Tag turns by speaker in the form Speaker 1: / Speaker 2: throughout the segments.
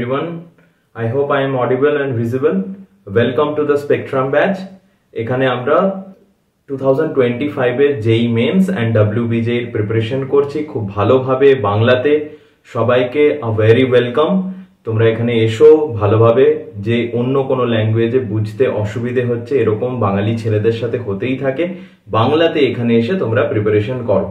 Speaker 1: everyone. I hope I am audible and visible. Welcome to the Spectrum batch. এখানে আমরা 2025 এর JEE men's and WBJ এর preparation করছি খুব ভালোভাবে বাংলাতে। সবাইকে a very welcome. তোমরা এখানে এসো ভালোভাবে, যে অন্য কোনো ল্যাঙ্গুয়েজে বুঝতে অসুবিধে হচ্ছে এরকম বাঙালি ছেলেদের সাথে হতেই থাকে, বাংলাতে এখানে এসে তোমরা প্রিপারেশন করো।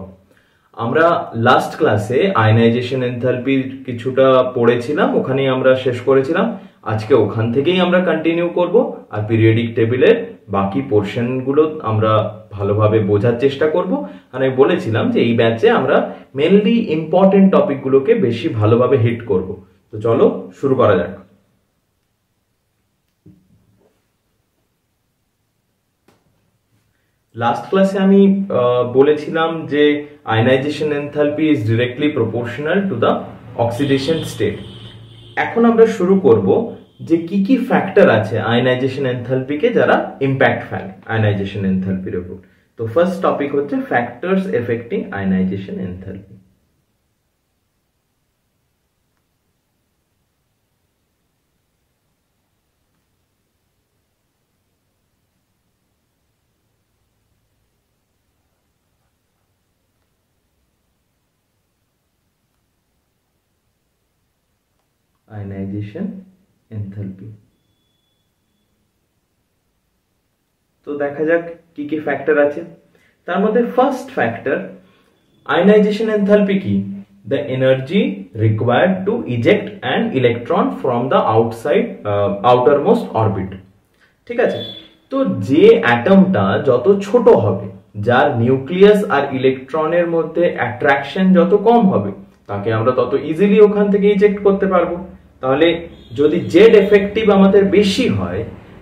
Speaker 1: আমরা লাস্ট ক্লাসে আয়নাইজেশন এনথালপির কিছুটা পড়েছিলাম, ওখানেই আমরা শেষ করেছিলাম। আজকে ওখান থেকেই আমরা কন্টিনিউ করব, আর পিরিয়ডিক টেবিলের বাকি পোর্শনগুলো আমরা ভালোভাবে বোঝার চেষ্টা করব। আর আমি বলেছিলাম যে এই ব্যাচে আমরা মেনলি ইম্পর্টেন্ট টপিকগুলোকে বেশি ভালোভাবে হিট করব। তো চলো শুরু করা যাক। লাস্ট ক্লাসে আমি বলেছিলাম যে ionisation enthalpy is directly proportional to the oxidation state. এখন আমরা শুরু করব যে কি কি ফ্যাক্টর আছে আয়নাইজেশন এনথালপিকে যারা ইম্প্যাক্ট ফেলে আয়নাইজেশন এনথালপির উপর। তো ফার্স্ট টপিক হচ্ছে factors affecting ionization enthalpy. Ionization enthalpy. তো দেখা যাক কি কি ফ্যাক্টর আছে। তার মধ্যে ফার্স্ট ফ্যাক্টর, আয়নাইজেশন এনথালপি কি? The energy required to eject an electron from the outermost orbit. ঠিক আছে, তো যে অ্যাটমটা যত ছোট হবে, যার নিউক্লিয়াস আর ইলেকট্রনের মধ্যে অ্যাট্রাকশন যত কম হবে, তাকে আমরা তত ইজিলি ওখান থেকে ইজেক্ট করতে পারবো। তাহলে যদি জেড এফেক্টিভ আমাদের বেশি হয়,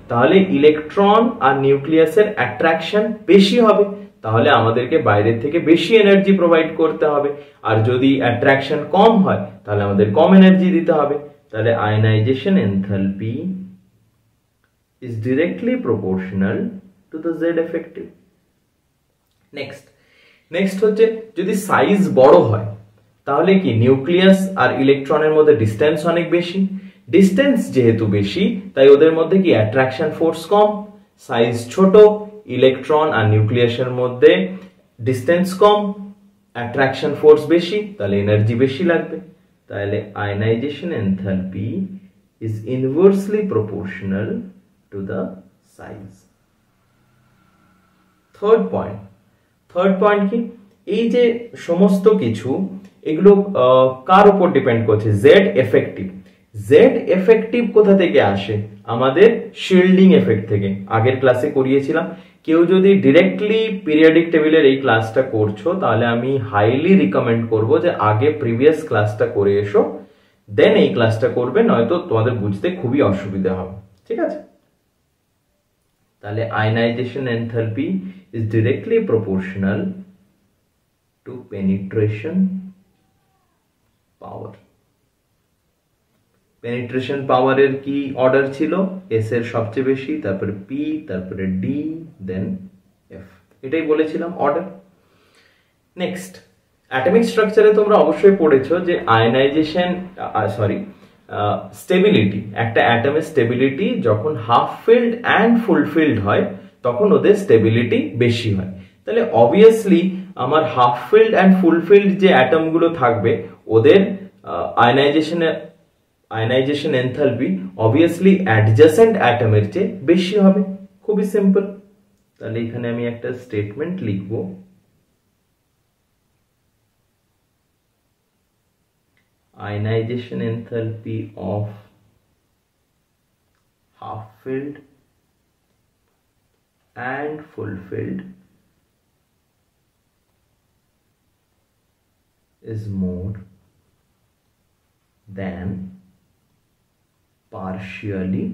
Speaker 1: তাহলে ইলেকট্রন আর নিউক্লিয়াসের অ্যাট্রাকশন বেশি হবে, তাহলে আমাদেরকে বাইরের থেকে বেশি এনার্জি প্রোভাইড করতে হবে। আর যদি অ্যাট্রাকশন কম হয়, তাহলে আমাদের কম এনার্জি দিতে হবে। তাহলে ionisation enthalpy is directly proportional to the Z effective. Next হচ্ছে, যদি সাইজ বড় হয়, তাহলে কি নিউক্লিয়াস আর ইলেকট্রনের মধ্যে ডিসটেন্স অনেক বেশি। ডিসটেন্স যেহেতু বেশি, তাই ওদের মধ্যে কি অ্যাট্রাকশন ফোর্স কম। সাইজ ছোট, ইলেকট্রন আর নিউক্লিয়াসের মধ্যে ডিসটেন্স কম, অ্যাট্রাকশন ফোর্স বেশি, তাহলে এনার্জি বেশি লাগবে। তাহলে ionisation enthalpy is inversely proportional to the size. Third point কি? এই যে সমস্ত কিছু, এগুলো কার উপর ডিপেন্ড করছে? জেড এফেক্টিভ কোথা থেকে আসে? আমাদের শিল্ডিং এফেক্ট থেকে। আগের ক্লাসে করিয়েছিলাম। কেউ যদি ডিরেক্টলি পিরিয়ডিক টেবিলের এই ক্লাসটা করছো, তাহলে আমি হাইলি রিকমেন্ড করব যে আগে প্রিভিয়াস ক্লাসটা করে এসো, দেন এই ক্লাসটা করবে, নয়তো তোমাদের বুঝতে খুবই অসুবিধা হবে। ঠিক আছে, তাহলে ionisation enthalpy is directly proportional to penetration power. penetration power এর কি অর্ডার ছিল? এস এর সবচেয়ে বেশি, তারপরে পি, তারপরে ডি, দেন এফ। এটাই বলেছিলাম অর্ডার। নেক্সট, অ্যাটমিক স্ট্রাকচারে তোমরা অবশ্যই পড়েছো যে আয়নাইজেশন স্টেবিলিটি, একটা অ্যাটমের স্টেবিলিটি যখন half field and full field হয়, তখন ওদের স্টেবিলিটি বেশি হয়। তাহলে obviously half field and full field যে অ্যাটমগুলো থাকবে, ওদের আয়নাইজেশন এনথালপি অবভিয়াসলি অ্যাডজাসেন্ট অ্যাটমের চেয়ে বেশি হবে। খুবই সিম্পল। তাহলে এখানে আমি একটা স্টেটমেন্ট লিখব, ionization enthalpy of half filled and full filled is more than partially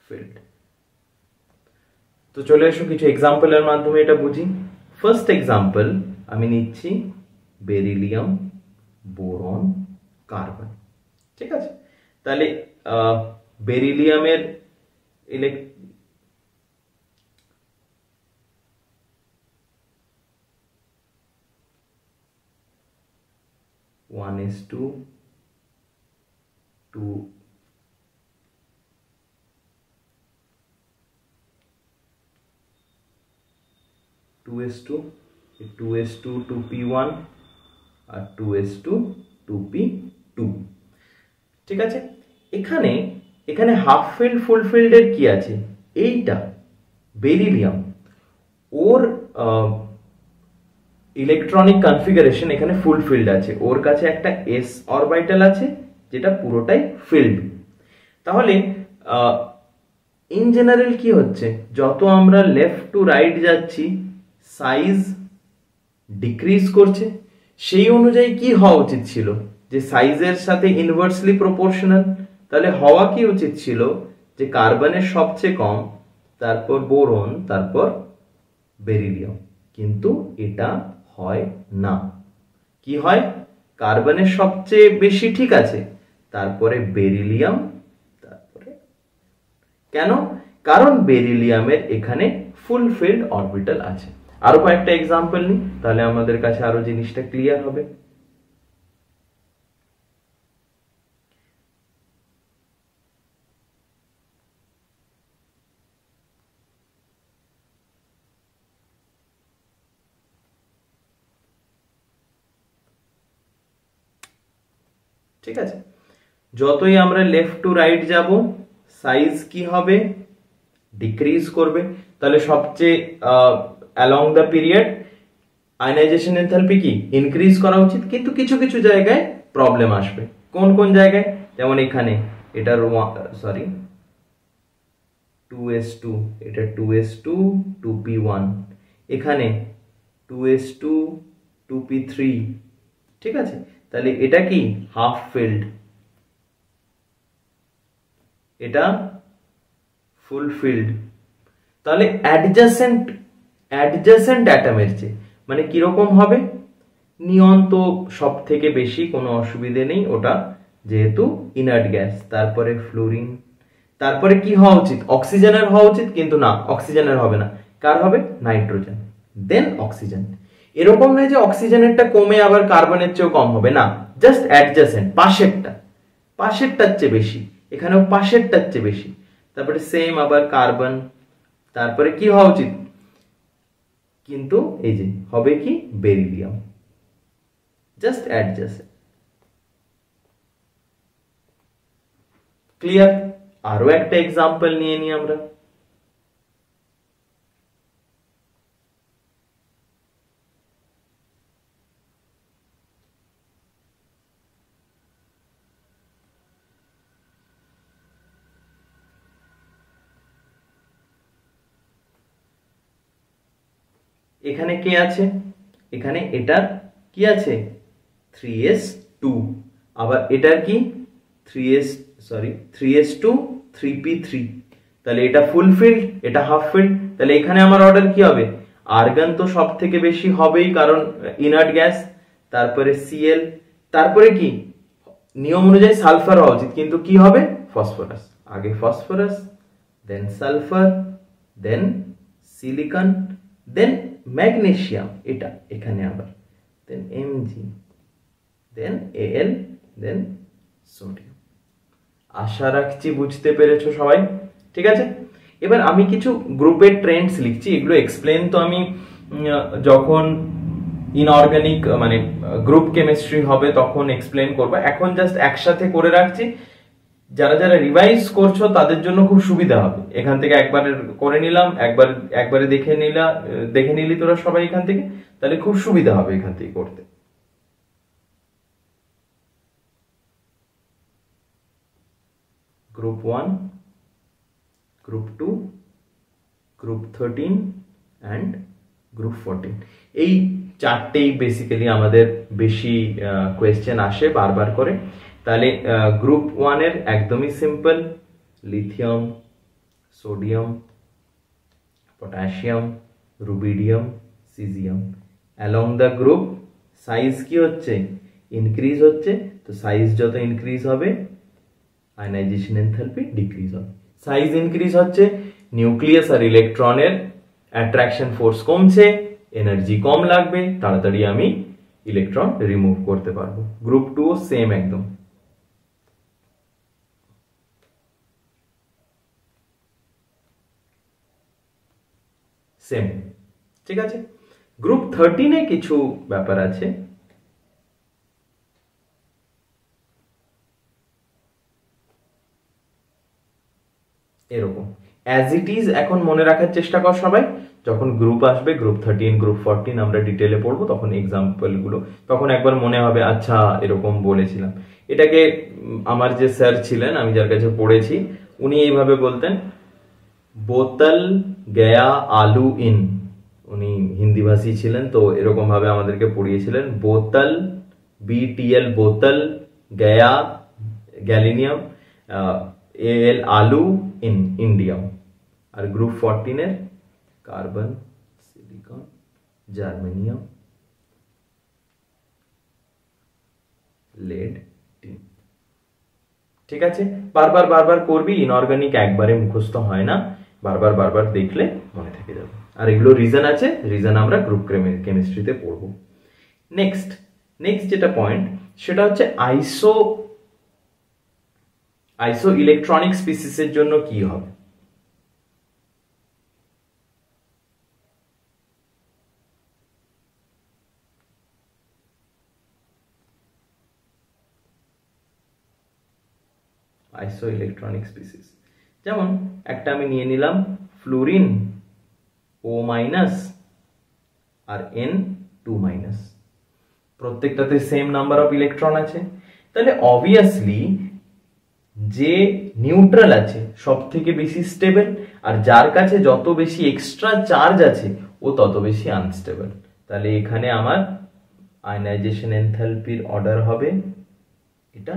Speaker 1: filled. তো চলে এসো কিছু এক্সাম্পলের মাধ্যমে এটা বুঝি। ফার্স্ট এক্সাম্পল আমি নিচ্ছি বেরিলিয়াম, বোরন, কার্বন। ঠিক আছে, তাহলে বেরিলিয়ামের 2 2s2 2s2 2p1 আর 2s2 2p2 ঠিক আছে। এখানে এখানে হাফ ফিল্ড ফুল ফিল্ডের কি আছে, এইটা বেরিলিয়াম, ওর ইলেকট্রনিক কনফিগারেশন এখানে ফুল ফিল্ড আছে, ওর কাছে একটা s অরবিটাল আছে যেটা পুরোটাই ফিল্ড। তাহলে ইন জেনারেল কি হচ্ছে, যত আমরা লেফট টু রাইট যাচ্ছি সাইজ ডিক্রিজ করছে। সেই অনুযায়ী কি হওয়া উচিত ছিল, যে সাইজের সাথে ইনভার্সলি প্রপোর্শনাল। তাহলে হওয়া কি উচিত ছিল যে কার্বনের সবচেয়ে কম, তারপর বোরন, তারপর বেরিলিয়াম, কিন্তু এটা হয় না। কি হয়, কার্বনের সবচেয়ে বেশি ঠিক আছে, তারপরে বেরিলিয়াম, তারপরে কেন, কারণ বেরিলিয়ামের এখানে ফুল ফিল্ড অরবিটাল আছে। আরো কয়েকটা এক্সাম্পল নিই, তাহলে আমাদের কাছে আরো জিনিসটা ক্লিয়ার হবে। ঠিক আছে, যতই আমরা লেফট টু রাইট যাব সাইজ কি হবে, ডিক্রিজ করবে। তাহলে সবচেয়ে along the period ionisation enthalpy কি ইনক্রিজ করা উচিত, কিন্তু কিছু কিছু জায়গায় প্রবলেম আসবে। কোন কোন জায়গায়, যেমন এখানে এটার সরি 2s2, এটা 2s2 2p1, এখানে 2s2 2p3, ঠিক আছে। তাহলে এটা কি হাফ ফিল্ড, এটা ফুল ফিল্ড। তাহলে অ্যাডজাসেন্ট অ্যাটমের চেয়ে মানে কিরকম হবে, নিয়ন তো সব থেকে বেশি, কোনো অসুবিধে নেই, ওটা যেহেতু ইনার্ট গ্যাস। তারপরে ফ্লোরিন, তারপরে কি হওয়া উচিত, অক্সিজেনের হওয়া উচিত, কিন্তু না, অক্সিজেনের হবে না, কার হবে, নাইট্রোজেন, দেন অক্সিজেন। এরকম নয় যে অক্সিজেনেরটা কমে আবার কার্বনের চেয়েও কম হবে, না, জাস্ট অ্যাডজাসেন্ট, পাশেরটার চেয়ে বেশি, এখানেও পাশেরটার চেয়ে বেশি। তারপরে সেম আবার কার্বন, তারপরে কি হওয়া উচিত, কিন্তু এই যে হবে কি বেরিলিয়াম, জাস্ট অ্যাডজাসেন্ট। ক্লিয়ার? আরো একটা এক্সাম্পল নিয়ে নিই আমরা। এখানে কে আছে, এখানে এটার কি আছে 3s2, আবার এটার কি 3s2 3p3। তাহলে এটা ফুল ফিল্ড, এটা হাফ ফিল্ড। তাহলে এখানে আমার অর্ডার কি হবে, আর্গন তো সব থেকে বেশি হবেই কারণ ইনার্ট গ্যাস, তারপরে Cl, তারপরে কি নিয়ম অনুযায়ী সালফার হওয়া উচিত, কিন্তু কি হবে ফসফরাস, আগে ফসফরাস, দেন সালফার, দেন সিলিকন, দেন ম্যাগনেসিয়াম, এটা এখানে আবার, দেন Mg, দেন Al, দেন সোডিয়াম। আশা রাখছি বুঝতে পেরেছো সবাই, ঠিক আছে। এবার আমি কিছু গ্রুপের ট্রেন্ডস লিখছি, এগুলো এক্সপ্লেন তো আমি যখন ইনঅর্গানিক মানে গ্রুপ কেমিস্ট্রি হবে তখন এক্সপ্লেন করব, এখন জাস্ট একসাথে করে রাখছি। যারা যারা রিভাইজ করছো তাদের জন্য খুব সুবিধা হবে, এখান থেকে একবারে করে নিলাম, একবারে দেখে নিলি তোরা সবাই এখান থেকে, তাহলে খুব সুবিধা হবে এখান থেকে করতে। Group 1, group 2, group 13 and group 14, এই চারটেই বেসিক্যালি আমাদের বেশি কোয়েশ্চেন আসে বারবার করে। তাহলে গ্রুপ 1 এর একদমই simple, lithium, sodium, potassium, rubidium, caesium. Along the group size কি হচ্ছে, ইনক্রিজ হচ্ছে, তো সাইজ যত ইনক্রিজ হবে আয়নাইজেশন এনথালপি ডিক্রিজ হবে। সাইজ ইনক্রিজ হচ্ছে, নিউক্লিয়াস আর ইলেকট্রনের অ্যাট্রাকশন ফোর্স কমছে, এনার্জি কম লাগবে, তাড়াতাড়ি আমি ইলেকট্রন রিমুভ করতে পারবো। গ্রুপ 2 সেম একদম। সেম। ঠিক আছে, গ্রুপ 13-এ কিছু ব্যাপার আছে। এরকম অ্যাজ ইট ইজ এখন মনে রাখার চেষ্টা কর সবাই, যখন গ্রুপ আসবে গ্রুপ 13 গ্রুপ 14 আমরা ডিটেলে পড়বো তখন এক্সাম্পল গুলো তখন একবার মনে হবে আচ্ছা এরকম বলেছিলাম। এটাকে আমার যে স্যার ছিলেন আমি যার কাছে পড়েছি উনি এইভাবে বলতেন, বোতল গয়া আলু ইন। উনি হিন্দি ভাষী ছিলেন তো এরকম ভাবে আমাদেরকে পড়িয়েছিলেন, বোতল বিটিএল বোতল গয়া গ্যালিনিয়াম এল আলু ইন ইন্ডিয়াম। আর গ্রুপ 14-এর carbon silicon germanium lead tin. ঠিক আছে, বারবার বারবার করবি, ইনঅর্গানিক একবারে মুখস্থ হয় না, বারবার বারবার দেখলে মনে থেকে যাবে। আর এগুলো রিজন আছে, রিজন আমরা গ্রুপ কেমিস্ট্রিতে পড়বো। নেক্সট যেটা পয়েন্ট সেটা হচ্ছে আইসো ইলেকট্রনিক স্পিসিসের জন্য কি হবে। আইসো ইলেকট্রনিক স্পিসিস যেমন একটা আমি নিয়ে নিলাম ফ্লুরিন ও মাইনাস আর N2-, প্রত্যেকটাতে সেম নাম্বার অফ ইলেকট্রন আছে, তাহলে অবভিয়াসলি যে নিউট্রাল আছে সব থেকে বেশি স্টেবল, আর যার কাছে যত বেশি এক্সট্রা চার্জ আছে ও তত বেশি আনস্টেবল। তাহলে এখানে আমার আয়নাইজেশন এনথালপির অর্ডার হবে এটা,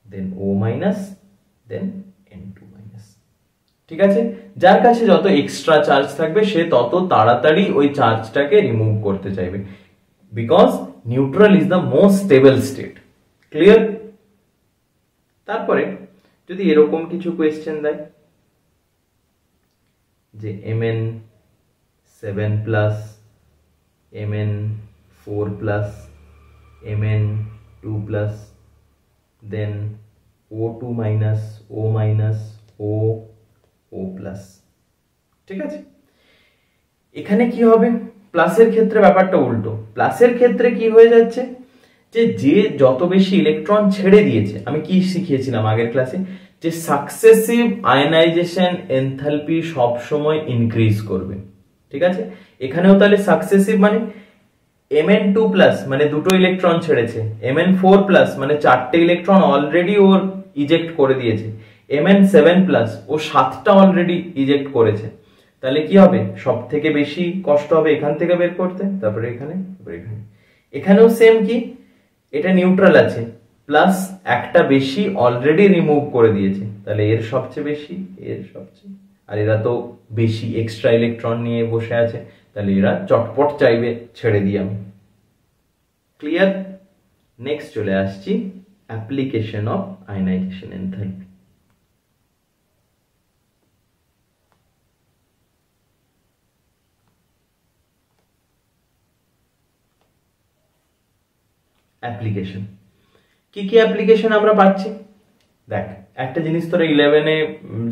Speaker 1: দেন O-, দেন N2-। ঠিক আছে, যার কাছে যত এক্সট্রা চার্জ থাকবে সে তত তাড়াতাড়ি ওই চার্জটাকে রিমুভ করতে চাইবে, because neutral is the most stable state. Clear? তারপরে যদি এরকম কিছু কোয়েশ্চেন দেয় যে Mn7+, Mn4+, Mn2+, দেন O2-, O-, O+, ঠিক আছে। এখানে কি হবে, প্লাসের ক্ষেত্রে ব্যাপারটা উল্টো। প্লাসের ক্ষেত্রে কি হয়ে যাচ্ছে যে যত বেশি ইলেকট্রন ছেড়ে দিয়েছে, আমি কি শিখিয়েছিলাম আগের ক্লাসে, যে সাকসেসিভ আয়নাইজেশন এনথালপি সব সময় ইনক্রিজ করবে। ঠিক আছে, এখানেও তাহলে সাকসেসিভ মানে Mn2+ মানে দুটো ইলেকট্রন ছেড়েছে, Mn4+ মানে চারটে ইলেকট্রন অলরেডি ওর ইজেক্ট করে দিয়েছে, Mn7+ ও 7টা অলরেডি ইজেক্ট করেছে। তাহলে কি হবে, সব থেকে বেশি কষ্ট হবে এখান থেকে বের করতে, তারপরে এখানে, এখানেও সেম, কি এটা নিউট্রাল আছে প্লাস একটা বেশি অলরেডি রিমুভ করে দিয়েছে, তাহলে এর সবচেয়ে বেশি, এর সবচেয়ে, আর এরা তো বেশি এক্সট্রা ইলেকট্রন নিয়ে বসে আছে, তাহলে এরা চটপট চাইবে ছেড়ে দিই আমি। ক্লিয়ার? নেক্সট চলে আসছি application of ionisation enthalpy. Application কি কি অ্যাপ্লিকেশন আমরা পাচ্ছি দেখ। একটা জিনিস তোরা 11-এ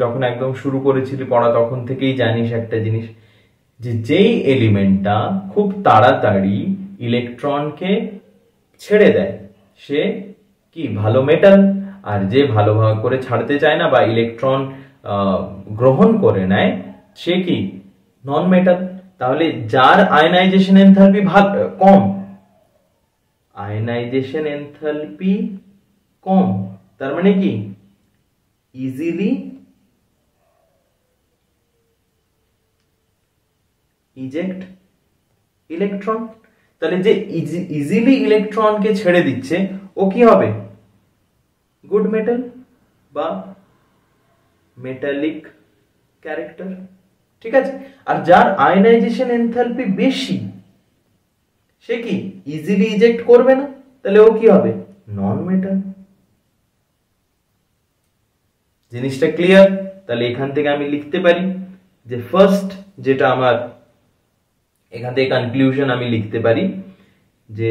Speaker 1: যখন একদম শুরু করেছিলি পড়া তখন থেকেই জানিস একটা জিনিস, যে যেই এলিমেন্টটা খুব তাড়াতাড়ি ইলেকট্রনকে ছেড়ে দেয় সে কি ভালো মেটাল, আর যে ভালোভাবে করে ছাড়তে চায় না বা ইলেকট্রন গ্রহণ করে নেয় সে কি নন মেটাল। তাহলে যার আয়নাইজেশন এনথালপি কম, আয়নাইজেশন এনথালপি কম, তার মানে কি ইজিলি ইজেক্ট ইলেকট্রন। তাহলে যে ইজিলি ইলেকট্রনকে ছেড়ে দিচ্ছে ও কি হবে, গুড মেটাল বা মেটালিক ক্যারেক্টার। ঠিক আছে, আর যার আয়নাইজেশন এনথালপি বেশি সে কি ইজিলি ইজেক্ট করবে না, তাহলে ও কি হবে, নন মেটাল। জিনিসটা ক্লিয়ার? তাহলে এখান থেকে আমি লিখতে পারি যে ফার্স্ট যেটা আমার এখান থেকে কনক্লুশন আমি লিখতে পারি যে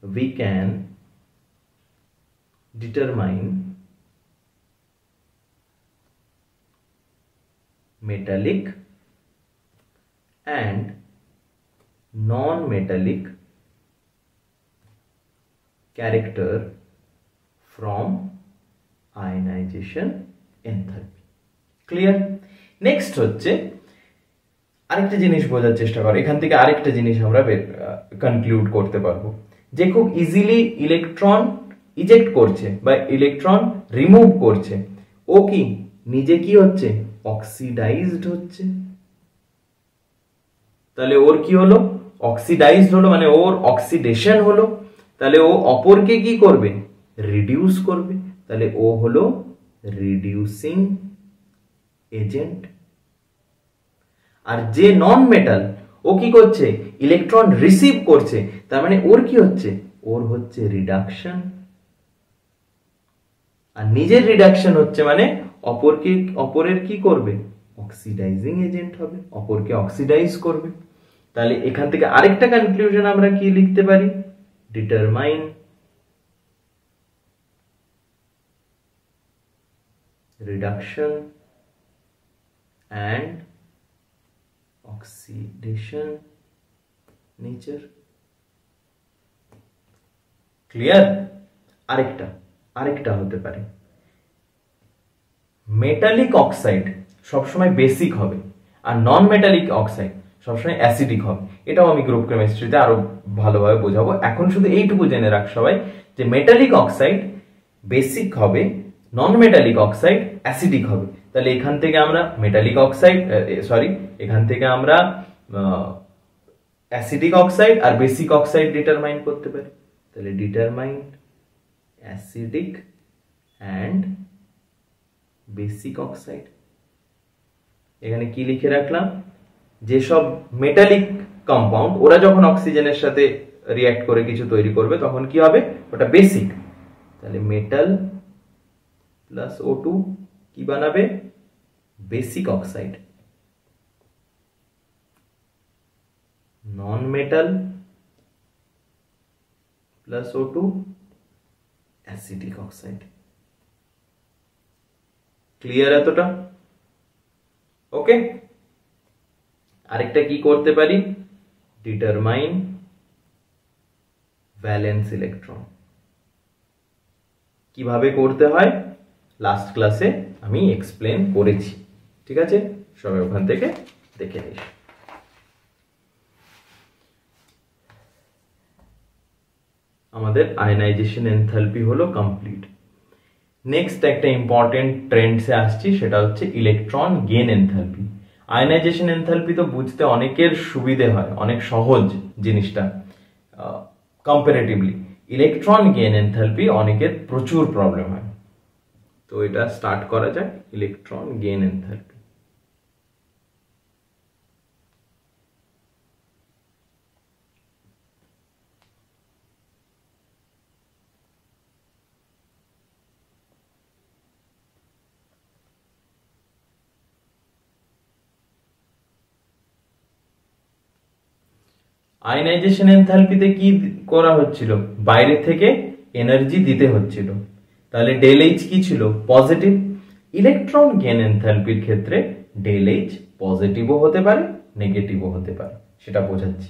Speaker 1: we can determine metallic and non-metallic character from ionization enthalpy. Clear? Next হচ্ছে আরেকটা জিনিস বোঝার চেষ্টা করো, এখান থেকে আরেকটা জিনিস আমরা কনক্লুড করতে পারবো যে খুব ইজিলি ইলেকট্রন ইজেক্ট করছে বা ইলেকট্রন রিমুভ করছে, ও কি নিজে কি হচ্ছে, অক্সিডাইজড হচ্ছে। তাহলে ওর কি হলো, অক্সিডাইজড হলো, মানে ওর অক্সিডেশন হলো। তাহলে ও অপরকে কি করবে, রিডিউস করবে। তাহলে ও হলো রিডিউসিং এজেন্ট। আর যে নন মেটাল, ও কি করছে, ইলেকট্রন রিসিভ করছে, তার মানে ওর কি হচ্ছে, ওর হচ্ছে রিডাকশন। আর নিজের রিডাকশন হচ্ছে মানে অপরের কি করবে, অক্সিডাইজিং এজেন্ট হবে, অপরকে অক্সিডাইজ করবে। তাহলে এখান থেকে আরেকটা কনক্লুশন আমরা কি লিখতে পারি, determine reduction and oxidation nature. Clear? আরেকটা হতে পারে মেটালিক অক্সাইড সবসময় বেসিক হবে আর নন মেটালিক অক্সাইড সবসময় অ্যাসিডিক হবে। এটাও আমি গ্রুপ কেমিস্ট্রিতে আরো ভালোভাবে বোঝাবো। এখন শুধু এইটুকু জেনে রাখ সবাই যে মেটালিক অক্সাইড বেসিক হবে, নন মেটালিক অক্সাইড অ্যাসিডিক হবে। তাহলে এখান থেকে আমরা মেটালিক অক্সাইড এখান থেকে আমরা অ্যাসিডিক অক্সাইড আর বেসিক অক্সাইড ডিটারমাইন করতে পারি। তাহলে determine acidic and basic oxide. এখানে কি লিখে রাখলাম, যেসব মেটালিক কম্পাউন্ড ওরা যখন অক্সিজেনের সাথে রিঅ্যাক্ট করে কিছু তৈরি করবে তখন কি হবে, ওটা বেসিক। তাহলে মেটাল প্লাস O2 কি বানাবে, বেসিক অক্সাইড। নন metal plus O2 acidic oxide. Clear এতটা? ওকে, আরেকটা কি করতে পারি, ডিটারমাইন ভ্যালেন্স ইলেকট্রন। কিভাবে করতে হয় লাস্ট ক্লাসে আমি এক্সপ্লেন করেছি, ঠিক আছে? সবাই ওখান থেকে দেখে নিস। আমাদের আয়নাইজেশন এনথালপি হলো কমপ্লিট। নেক্সট একটা ইম্পর্টেন্ট ট্রেন্ডসে আসছি, সেটা হচ্ছে electron gain enthalpy. Ionization enthalpy তো বুঝতে অনেকের সুবিধে হয়, অনেক সহজ জিনিসটা কম্পারেটিভলি। ইলেকট্রন গেইন এনথালপি অনেকের প্রচুর প্রবলেম হয়। তো এটা স্টার্ট করা যাক, ইলেকট্রন গেইন এনথালপি। আয়নাইজেশন এনথালপিতে কি করা হচ্ছিল, বাইরে থেকে এনার্জি দিতে হচ্ছিল। তাহলে ডেল এইচ কি ছিল, পজিটিভ। ইলেকট্রন গেইন এনথালপির ক্ষেত্রে ডেল এইচ পজিটিভও হতে পারে, নেগেটিভও হতে পারে, সেটা বোঝাচ্ছি।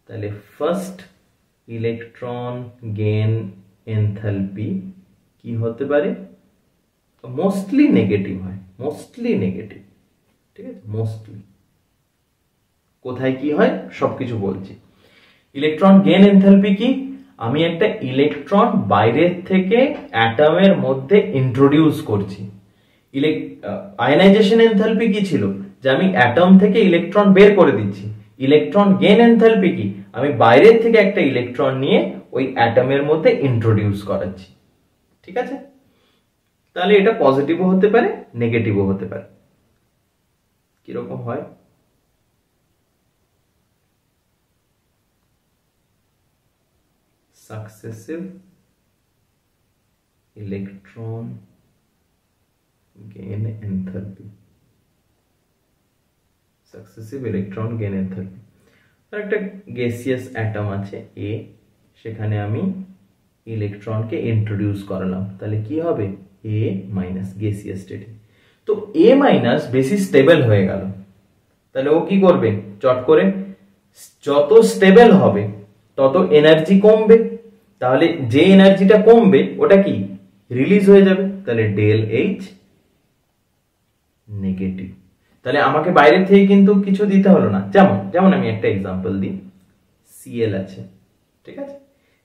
Speaker 1: তাহলে ফার্স্ট ইলেকট্রন গেইন এনথালপি কি হতে পারে, মোস্টলি নেগেটিভ হয়, মোস্টলি নেগেটিভ, ঠিক আছে? মোস্টলি কোথায় কি হয় সবকিছু বলছি। ইলেকট্রন গেইন এনথালপি কি, আমি একটা ইলেকট্রন বাইরের থেকে অ্যাটমের মধ্যে ইন্ট্রোডিউস করছি। আয়নাইজেশন এনথালপি কি ছিল, যে আমি অ্যাটম থেকে ইলেকট্রন বের করে দিচ্ছি। ইলেকট্রন গেইন এনথালপি কি, আমি বাইরের থেকে একটা ইলেকট্রন নিয়ে ওই অ্যাটমের মধ্যে ইন্ট্রোডিউস করাচ্ছি, ঠিক আছে? তাহলে এটা পজিটিভও হতে পারে, নেগেটিভও হতে পারে। কিরকম হয়, successive electron gain enthalpy, successive electron gain enthalpy. একটা গ্যাসিয়াস অ্যাটম আছে এ, সেখানে আমি ইলেকট্রনকে ইন্ট্রোডিউস করালাম, তাহলে কি হবে, এ মাইনাস গ্যাসিয়াস স্টেটে। তো এ মাইনাস বেশি স্টেবল হয়ে গেল, তাহলে ও কি করবে, চট করে যত স্টেবল হবে তত এনার্জি কমবে, তাহলে যে এনার্জিটা কমবে ওটা কি রিলিজ হয়ে যাবে, তাহলে ডেল এইচ নেগেটিভ। তাহলে আমাকে বাইরে থেকে কিন্তু কিছু দিতে হলো না, যেমন যেমন আমি একটা এক্সাম্পল দিই, সিএল আছে, ঠিক আছে,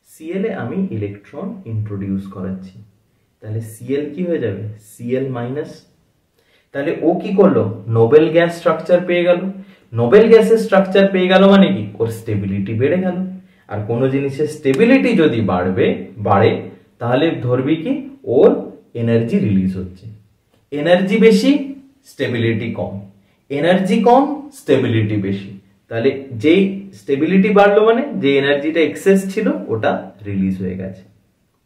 Speaker 1: সিএল এ আমি ইলেকট্রন ইন্ট্রোডিউস করাচ্ছি, তাহলে সিএল কি হয়ে যাবে, সিএল মাইনাস। তাহলে ও কি করলো, নোবেল গ্যাস স্ট্রাকচার পেয়ে গেল, নোবেল গ্যাসের স্ট্রাকচার পেয়ে গেল মানে কি, ওর স্টেবিলিটি বেড়ে গেল। আর কোনো জিনিসের স্টেবিলিটি যদি বাড়ে তাহলে ধরবি কি ওর এনার্জি রিলিজ হচ্ছে, এনার্জি বেশি স্টেবিলিটি কম, এনার্জি কম স্টেবিলিটি বেশি, তাহলে যেই স্টেবিলিটি বাড়লো মানে যে এনার্জিটা এক্সেস ছিল ওটা রিলিজ হয়ে গেছে,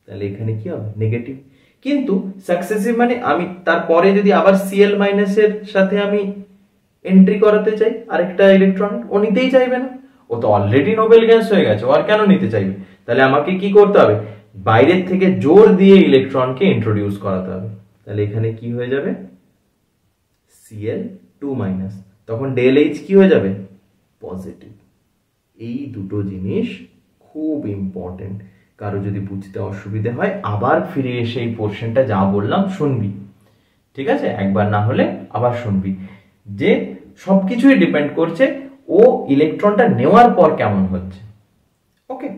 Speaker 1: তাহলে এখানে কি হবে নেগেটিভ। কিন্তু সাকসেসিভ মানে আমি তারপরে যদি আবার সিএল মাইনাস এর সাথে আমি এন্ট্রি করাতে চাই আরেকটা ইলেকট্রন, ও নিতেই চাইবে না, ও তো অলরেডি নোবেল গ্যাস হয়ে গেছে, ও আর কেন নিতে চাইবে, তাহলে আমাকে কি করতে হবে, বাইরের থেকে জোর দিয়ে ইলেকট্রনকে ইন্ট্রোডিউস করাতে হবে, তাহলে এখানে কি হয়ে যাবে Cl2 মাইনাস, তখন ডেল এইচ কি হয়ে যাবে পজিটিভ। এই দুটো জিনিস খুব ইম্পর্টেন্ট, কারো যদি বুঝতে অসুবিধা হয় আবার ফিরে এসে এই পোর্শনটা যা বললাম শুনবি, ঠিক আছে, একবার না হলে আবার শুনবি, যে সবকিছুই ডিপেন্ড করছে ও ইলেকট্রনটা নেওয়ার পর কেমন হচ্ছে। ওকে,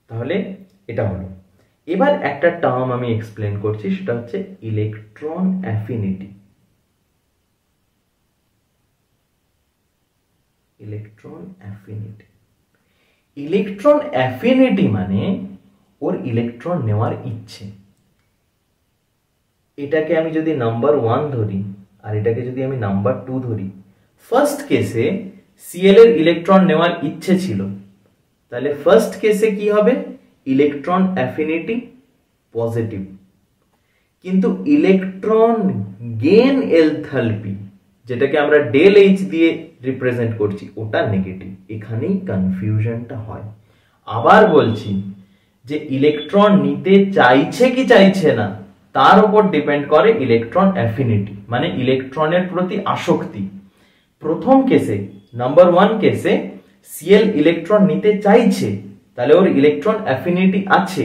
Speaker 1: তাহলে এটা হলো। এবার একটা টার্ম আমি এক্সপ্লেন করছি, সেটা হচ্ছে electron affinity. Electron affinity, electron affinity মানে ওর ইলেকট্রন নেওয়ার ইচ্ছে। এটাকে আমি যদি নাম্বার 1 ধরি আর এটাকে যদি আমি নাম্বার 2 ধরি, ফার্স্ট কেসে সিএল এর ইলেকট্রন নেওয়ার ইচ্ছে ছিল, তাহলে ফার্স্ট কেসে কি হবে, ইলেকট্রন অ্যাফিনিটি পজিটিভ, কিন্তু ইলেকট্রন গেইন এনথালপি যেটাকে আমরা ডেল এইচ দিয়ে রিপ্রেজেন্ট করছি ওটা নেগেটিভ, এখানেই কনফিউশনটা হয়। আবার বলছি যে ইলেকট্রন নিতে চাইছে কি চাইছে না তার উপর ডিপেন্ড করে ইলেকট্রন অ্যাফিনিটি, মানে ইলেকট্রনের প্রতি আসক্তি। প্রথম কেসে নাম্বার 1 কেসে সিএল ইলেকট্রন নিতে চাইছে, তাহলে ওর ইলেকট্রন অ্যাফিনিটি আছে,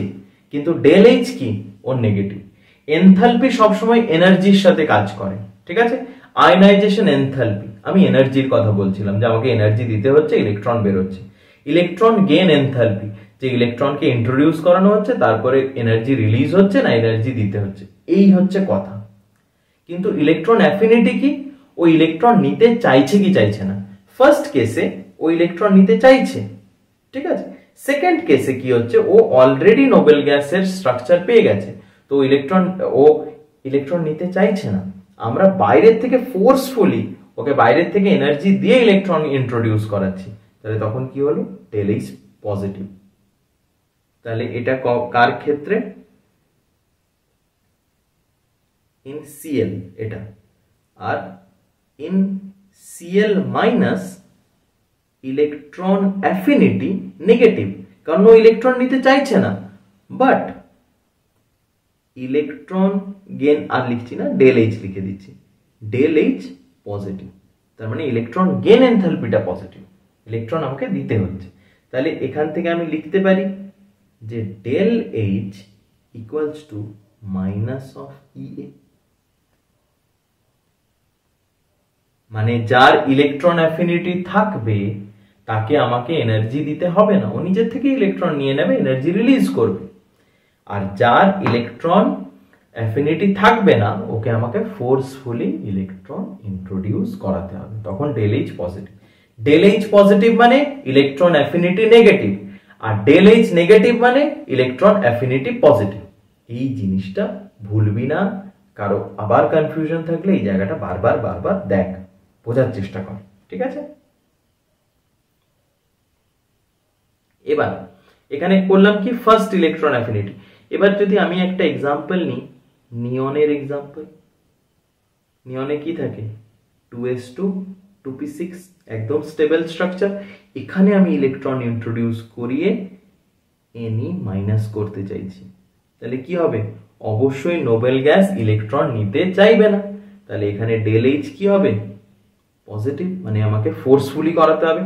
Speaker 1: কিন্তু ডেল এইচ কি ওর নেগেটিভ। এনথালপি সবসময় এনার্জির সাথে কাজ করে, ঠিক আছে, আয়নাইজেশন এনথালপি, আমি এনার্জির কথা বলছিলাম যে আমাকে এনার্জি দিতে হচ্ছে, ইলেকট্রন বের হচ্ছে। ইলেকট্রন গেইন এনথালপি, যে ইলেকট্রনকে ইন্ট্রোডিউস করানো হচ্ছে তারপরে এনার্জি রিলিজ হচ্ছে না এনার্জি দিতে হচ্ছে, এই হচ্ছে কথা। কিন্তু ইলেকট্রন অ্যাফিনিটি কি, ও ইলেকট্রন নিতে চাইছে কি চাইছে না। ফার্স্ট কেসে ও ইলেকট্রন নিতে চাইছে, ঠিক আছে, সেকেন্ড কেসে কি হচ্ছে, ও অলরেডি নোবেল গ্যাসের স্ট্রাকচার পেয়ে গেছে, তো ও ইলেকট্রন নিতে চাইছে না, আমরা বাইরের থেকে ফোর্সফুলি ওকে বাইরের থেকে এনার্জি দিয়ে ইলেকট্রন ইন্ট্রোডিউস করাচ্ছি, তাহলে তখন কি হলো ডেল এইচ পজিটিভ। তাহলে এটা কার ক্ষেত্রে, ইন সিএল এটা, আর In CL minus electron affinity negative, কারণ ও ইলেকট্রন নিতে চাইছে না, বাট ইলেকট্রন গেইন আর লিখছি না, ডেল এইচ লিখে দিচ্ছি, ডেল এইচ পজিটিভ, তার মানে ইলেকট্রন গেইন এনথালপিটা পজিটিভ, ইলেকট্রন আমাকে দিতে হচ্ছে। তাহলে এখান থেকে আমি লিখতে পারি যে del H equals to minus of EA, মানে যার ইলেকট্রন অ্যাফিনিটি থাকবে তাকে আমাকে এনার্জি দিতে হবে না, ও নিজের থেকে ইলেকট্রন নিয়ে নেবে, এনার্জি রিলিজ করবে। আর যার ইলেকট্রন অ্যাফিনিটি থাকবে না ওকে আমাকে ফোর্সফুলি ইলেকট্রন ইন্ট্রোডিউস করাতে হবে, তখন del H positive. Del H positive মানে ইলেকট্রন অ্যাফিনিটি নেগেটিভ, আর ডেল এইচ নেগেটিভ মানে ইলেকট্রন অ্যাফিনিটি পজিটিভ। এই জিনিসটা ভুলবি না, কারো আবার কনফিউশন থাকলে এই জায়গাটা বারবার বারবার দেখ, বোঝার চেষ্টা কর, ঠিক আছে। এবার এখানে করলাম কি ফার্স্ট ইলেকট্রন অ্যাফিনিটি। এবার যদি আমি একটা এক্সাম্পল নিই, নিয়নের এক্সাম্পল, নিয়নে কি থাকে 2s2 2p6, একদম স্টেবল স্ট্রাকচার। এখানে আমি ইলেকট্রন ইন্ট্রোডিউস করিয়ে Ni মাইনাস করতে চাইছি, তাহলে কি হবে, অবশ্যই নোবেল গ্যাস ইলেকট্রন নিতে চাইবে না। তাহলে এখানে ডেল এইচ কি হবে, পজিটিভ, মানে আমাকে ফোর্সফুলি করাতে হবে।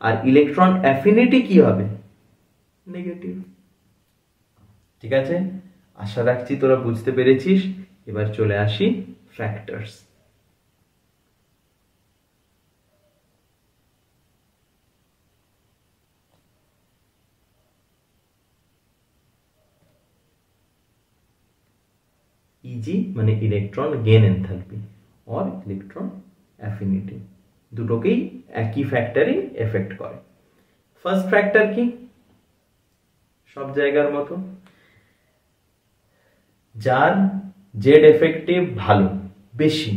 Speaker 1: আর ইলেকট্রন অ্যাফিনিটি কি হবে, নেগেটিভ। ঠিক আছে, আশা রাখছি তোরা বুঝতে পেরেছিস। এবার চলে আসি ফ্যাক্টরস। ইজি মানে electron gain enthalpy or electron affinity, দুটোকেই একই ফ্যাক্টরই এফেক্ট করে। ফার্স্ট ফ্যাক্টর কি, সব জায়গার মতো, যার জেড এফেক্টিভ ভালো, বেশি,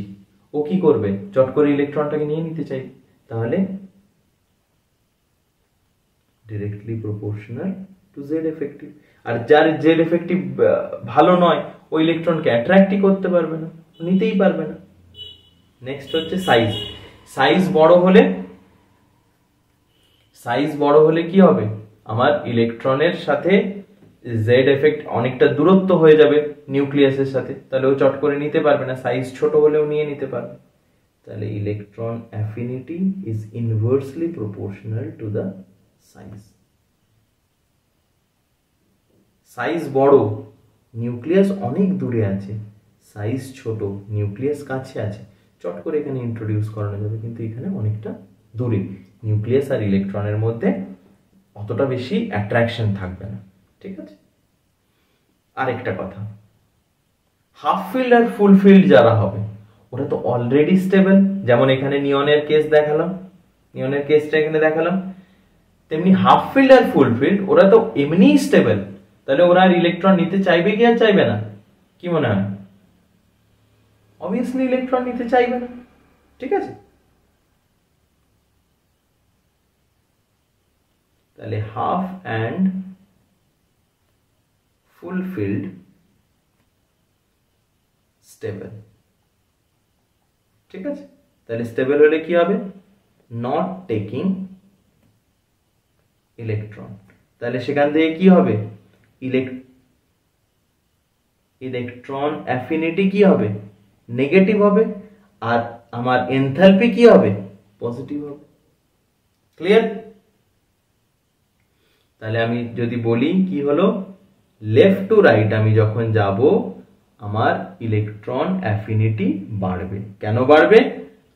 Speaker 1: ও কি করবে, চট করে ইলেকট্রনটাকে নিয়ে নিতে চাই। তাহলে directly proportional to Z effective. আর যার জেড এফেক্টিভ ভালো নয়, ও ইলেকট্রনকে অ্যাট্রাক্টই করতে পারবে না, নিতেই পারবে না। নেক্সট হচ্ছে সাইজ। সাইজ বড় হলে কি হবে, আমার ইলেকট্রনের সাথে জেড এফেক্ট অনেকটা দূরত্ব হয়ে যাবে নিউক্লিয়াসের সাথে, তাহলে ও চট করে নিতে পারবে না। সাইজ ছোট হলেও নিয়ে নিতে পারবে। তাহলে electron affinity is inversely proportional to the size. Size বড়, নিউক্লিয়াস অনেক দূরে আছে, সাইজ ছোট, নিউক্লিয়াস কাছে আছে, চট করে এখানে ইন্ট্রোডিউস করানো যাবে, কিন্তু এখানে অনেকটা দূরে, নিউক্লিয়াস আর ইলেকট্রনের মধ্যে অতটা বেশি অ্যাট্রাকশন থাকবে না। ঠিক আছে, আরেকটা কথা, হাফ ফিল্ড আর ফুল ফিল্ড যারা হবে ওরা তো অলরেডি স্টেবল, যেমন এখানে নিয়নের কেসটা এখানে দেখালাম, তেমনি হাফ ফিল্ড আর ফুল ফিল্ড ওরা তো এমনিই স্টেবল। তাহলে ওরা আর ইলেকট্রন নিতে চাইবে কি আর চাইবে না, কি মনে হয়, অবভিয়াসলি ইলেকট্রন নিতে চাইবে না। ঠিক আছে, তাহলে half and full field stable. ঠিক আছে, তাহলে স্টেবল হলে কি হবে, নট টেকিং ইলেকট্রন। তাহলে সেখান থেকে কি হবে, ইলেকট্রন অ্যাফিনিটি কি হবে, নেগেটিভ হবে, আর আমার এনথালপি কি হবে, পজিটিভ হবে। ক্লিয়ার? তাহলে আমি যদি বলি কি হলো, লেফট টু রাইট আমি যখন যাব আমার ইলেকট্রন অ্যাফিনিটি বাড়বে। কেন বাড়বে,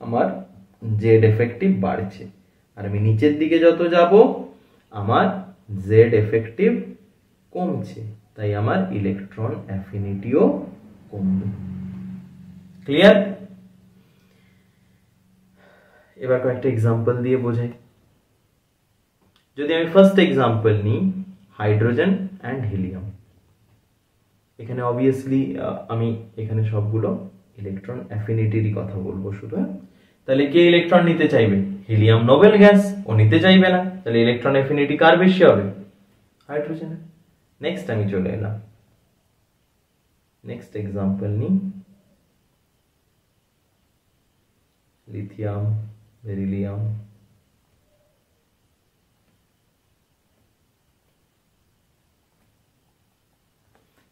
Speaker 1: আমার জেড এফেক্টিভ বাড়ছে। আর আমি নিচের দিকে যত যাব আমার জেড এফেক্টিভ কমছে, তাই আমার ইলেকট্রন অ্যাফিনিটিও কমবে। ক্লিয়ার? এবার কয়েকটা এক্সাম্পল দিয়ে বোঝাই। যদি আমি ফার্স্ট এক্সাম্পল নিই, হাইড্রোজেন অ্যান্ড হিলিয়াম, এখানে অবভিয়াসলি আমি এখানে সবগুলো ইলেকট্রন অ্যাফিনিটিরই কথা বলবো শুধু। তাহলে কে ইলেকট্রন নিতে চাইবে, হিলিয়াম নোবেল গ্যাস, ও নিতে চাইবে না, তাহলে ইলেকট্রন অ্যাফিনিটি কার বেশি হবে, হাইড্রোজেনের। নেক্সট আমি চলে এলাম, নেক্সট এক্সাম্পল নিই, লিথিয়াম, বেরিলিয়াম।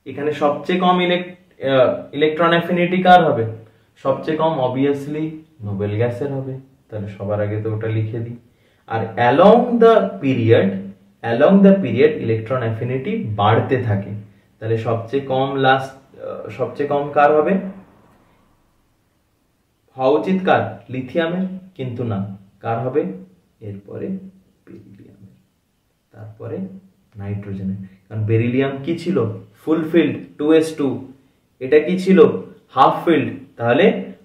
Speaker 1: এখানে সবচেয়ে কম ইলেকট্রন অ্যাফিনিটি কার হবে, সবচেয়ে কম অবভিয়াসলি নোবেল গ্যাসের হবে। তাহলে সবার আগে তো ওটা লিখে দিই। আর along the period electron affinity বাড়তে থাকে। তাহলে সবচেয়ে কম কার হবে, হওয়া উচিত কার, লিথিয়ামের, কিন্তু না, কার হবে, এরপরে বেরিলিয়ামের, তারপরে নাইট্রোজেনের। কারণ বেরিলিয়াম কি ছিল, ফুল ফিল্ড 2s2, এটা কি ছিল, হাফ ফিল্ড। তাহলে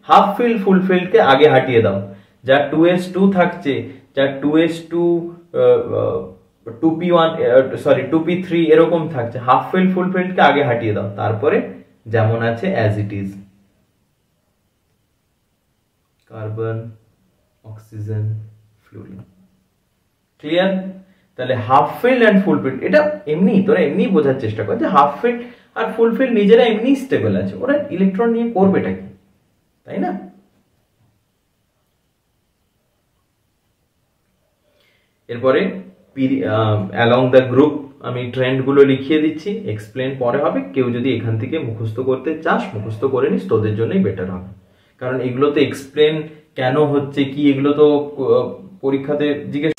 Speaker 1: হাফ ফিল্ড ফুল ফিল্ডকে আগে হাঁটিয়ে দাও। যা 2s2 থাকছে, যা 2s2 2p1 সরি 2p3 এরকম থাকছে, হাফ ফিল্ড ফুল ফিল্ডকে আগে হাঁটিয়ে দাও, তারপরে যেমন আছে as it is, carbon, oxygen, fluorine. Clear? তাহলে half filled and full filled, এটা এমনি তোরা এমনি বোঝার চেষ্টা কর যে হাফ ফিল্ড আর ফুল ফিল্ড নিজেরা এমনি স্টেবল আছে, ওরা ইলেকট্রন নিয়ে করবেটা কি, তাই না? এরপরে অ্যালং দ্য গ্রুপ আমি ট্রেন্ডগুলো লিখিয়ে দিচ্ছি, এক্সপ্লেন পরে হবে। কেউ যদি এখান থেকে মুখস্থ করতে চাস মুখস্থ করে নিস, তোদের জন্যই বেটার হবে। কারণ এগুলো তো এক্সপ্লেন কেন হচ্ছে কি, এগুলো তো পরীক্ষাতে জিজ্ঞেস